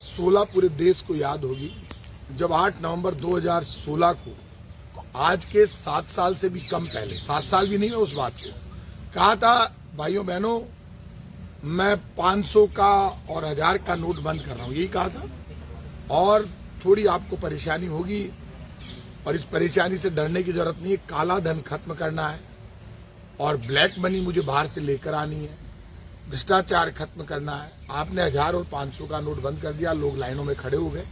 16 पूरे देश को याद होगी जब 8 नवंबर 2016 को आज के 7 साल से भी कम पहले, 7 साल भी नहीं है उस बात को, कहा था भाइयों बहनों मैं 500 का और 1000 का नोट बंद कर रहा हूं, यही कहा था। और थोड़ी आपको परेशानी होगी और इस परेशानी से डरने की जरूरत नहीं है। काला धन खत्म करना है और ब्लैक मनी मुझे बाहर से लेकर आनी है, भ्रष्टाचार खत्म करना है। आपने 1000 और 500 का नोट बंद कर दिया, लोग लाइनों में खड़े हो गए,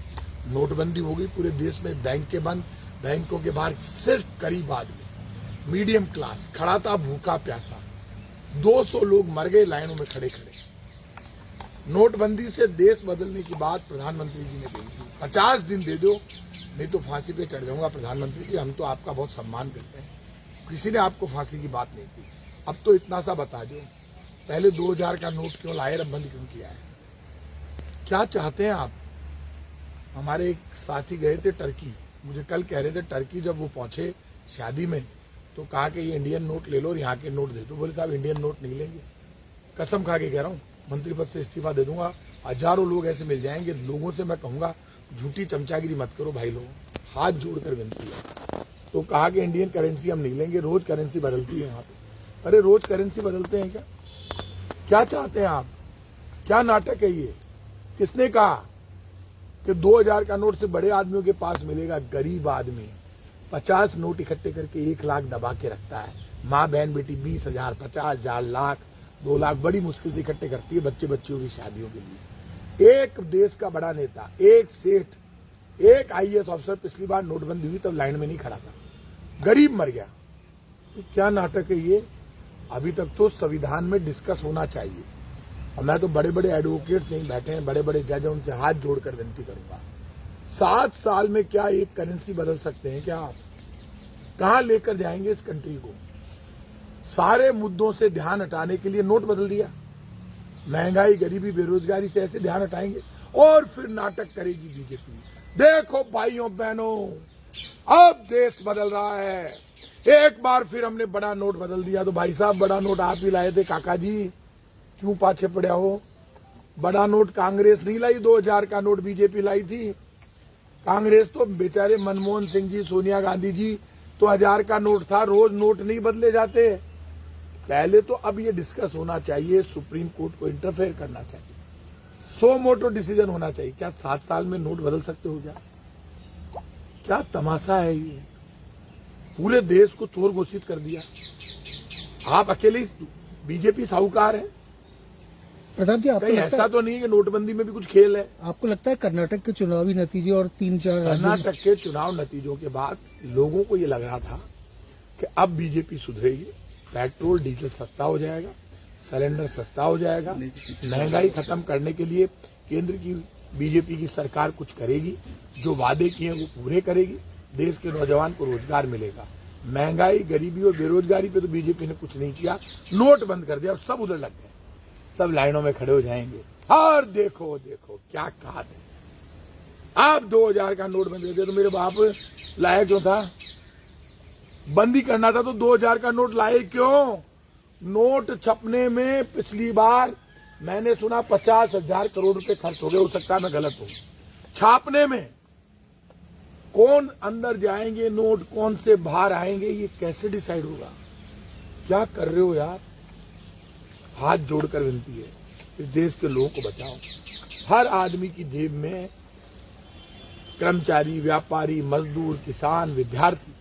नोटबंदी हो गई पूरे देश में, बैंक बंद, बैंकों के बाहर सिर्फ गरीब आदमी, मीडियम क्लास खड़ा था भूखा प्यासा, 200 लोग मर गए लाइनों में खड़े खड़े। नोटबंदी से देश बदलने की बात प्रधानमंत्री जी ने कही थी, 50 दिन दे दो नहीं तो फांसी पे चढ़ जाऊंगा। प्रधानमंत्री जी हम तो आपका बहुत सम्मान करते हैं, किसी ने आपको फांसी की बात नहीं की, अब तो इतना सा बता दो पहले 2000 का नोट क्यों लाए, अब बंद क्यों किया है, क्या चाहते हैं आप। हमारे एक साथी गए थे टर्की, मुझे कल कह रहे थे टर्की जब वो पहुंचे शादी में तो कहा कि ये इंडियन नोट ले लो और यहाँ के नोट दे दो। बोले साहब इंडियन नोट नहीं लेंगे, कसम खा के कह रहा हूँ, मंत्री पद से इस्तीफा दे दूंगा। हजारों लोग ऐसे मिल जाएंगे, लोगों से मैं कहूंगा झूठी चमचागिरी मत करो भाई लोग, हाथ जोड़कर विनती है। तो कहा कि इंडियन करेंसी हम नहीं लेंगे, रोज करेंसी बदलती है यहाँ पे। अरे रोज करेंसी बदलते हैं क्या, क्या चाहते हैं आप, क्या नाटक है ये। किसने कहा कि 2000 का नोट से बड़े आदमियों के पास मिलेगा, गरीब आदमी 50 नोट इकट्ठे करके 1 लाख दबा के रखता है, माँ बहन बेटी 20,000, 50,000, लाख, 2 लाख बड़ी मुश्किल से इकट्ठे करती है बच्चे बच्चियों की शादियों के लिए। एक देश का बड़ा नेता, एक सेठ, एक IAS अफसर पिछली बार नोटबंदी हुई तब लाइन में नहीं खड़ा था, गरीब मर गया। तो क्या नाटक है ये। अभी तक तो संविधान में डिस्कस होना चाहिए और मैं तो बड़े बड़े एडवोकेट्स नहीं बैठे हैं, बड़े बड़े जज हैं, उनसे हाथ जोड़कर विनती करूंगा, 7 साल में क्या एक करेंसी बदल सकते हैं क्या आप, कहां लेकर जाएंगे इस कंट्री को। सारे मुद्दों से ध्यान हटाने के लिए नोट बदल दिया, महंगाई गरीबी बेरोजगारी से ऐसे ध्यान हटाएंगे और फिर नाटक करेगी बीजेपी। देखो भाइयों बहनों अब देश बदल रहा है, एक बार फिर हमने बड़ा नोट बदल दिया। तो भाई साहब बड़ा नोट आप ही लाए थे काका जी, क्यों पाछे पड़े हो। बड़ा नोट कांग्रेस नहीं लाई, 2000 का नोट बीजेपी लाई थी। कांग्रेस तो बेचारे मनमोहन सिंह जी, सोनिया गांधी जी तो 1000 का नोट था, रोज नोट नहीं बदले जाते पहले। तो अब ये डिस्कस होना चाहिए, सुप्रीम कोर्ट को इंटरफेयर करना चाहिए, सो मोटो डिसीजन होना चाहिए। क्या 7 साल में नोट बदल सकते हो क्या तमाशा है ये। पूरे देश को चोर घोषित कर दिया, आप अकेले बीजेपी साहूकार है। प्रधान जी कहीं ऐसा तो नहीं है कि नोटबंदी में भी कुछ खेल है। आपको लगता है कर्नाटक के चुनावी नतीजे और 3-4 कर्नाटक के चुनाव नतीजों के बाद लोगों को ये लग रहा था कि अब बीजेपी सुधरेगी, पेट्रोल डीजल सस्ता हो जाएगा, सिलेंडर सस्ता हो जाएगा, महंगाई खत्म करने के लिए केंद्र की बीजेपी की सरकार कुछ करेगी, जो वादे किए हैं वो पूरे करेगी, देश के नौजवान को रोजगार मिलेगा। महंगाई गरीबी और बेरोजगारी पे तो बीजेपी ने कुछ नहीं किया, नोट बंद कर दिया और सब उधर लग गए, सब लाइनों में खड़े हो जाएंगे। और देखो देखो क्या कहा था, आप 2000 का नोट बंद कर दिया तो मेरे बाप लाया क्यों था, बंदी करना था तो 2000 का नोट लाए क्यों। नोट छपने में पिछली बार मैंने सुना 50,000 करोड़ रुपए खर्च हो गए, हो सकता है मैं गलत हूं। छापने में कौन अंदर जाएंगे नोट, कौन से बाहर आएंगे, ये कैसे डिसाइड होगा। क्या कर रहे हो यार, हाथ जोड़कर विनती है, इस देश के लोगों को बचाओ। हर आदमी की जेब में, कर्मचारी, व्यापारी, मजदूर, किसान, विद्यार्थी,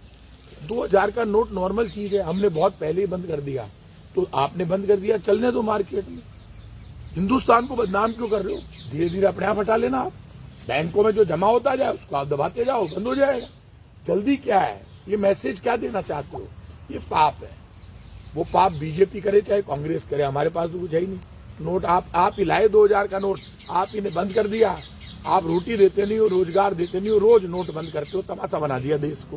2000 का नोट नॉर्मल चीज है। हमने बहुत पहले ही बंद कर दिया, तो आपने बंद कर दिया, चलने दो मार्केट में। हिंदुस्तान को बदनाम क्यों कर रहे हो, धीरे धीरे अपने आप हटा लेना। आप बैंकों में जो जमा होता जाए उसको आप दबाते जाओ, बंद हो जाएगा। जल्दी क्या है, ये मैसेज क्या देना चाहते हो, ये पाप है। वो पाप बीजेपी करे चाहे कांग्रेस करे, हमारे पास तो कुछ है ही नहीं। नोट आप ही लाए, 2000 का नोट आप ही ने बंद कर दिया। आप रोटी देते नहीं हो, रोजगार देते नहीं हो, रोज नोट बंद करते हो, तमाशा बना दिया देश को।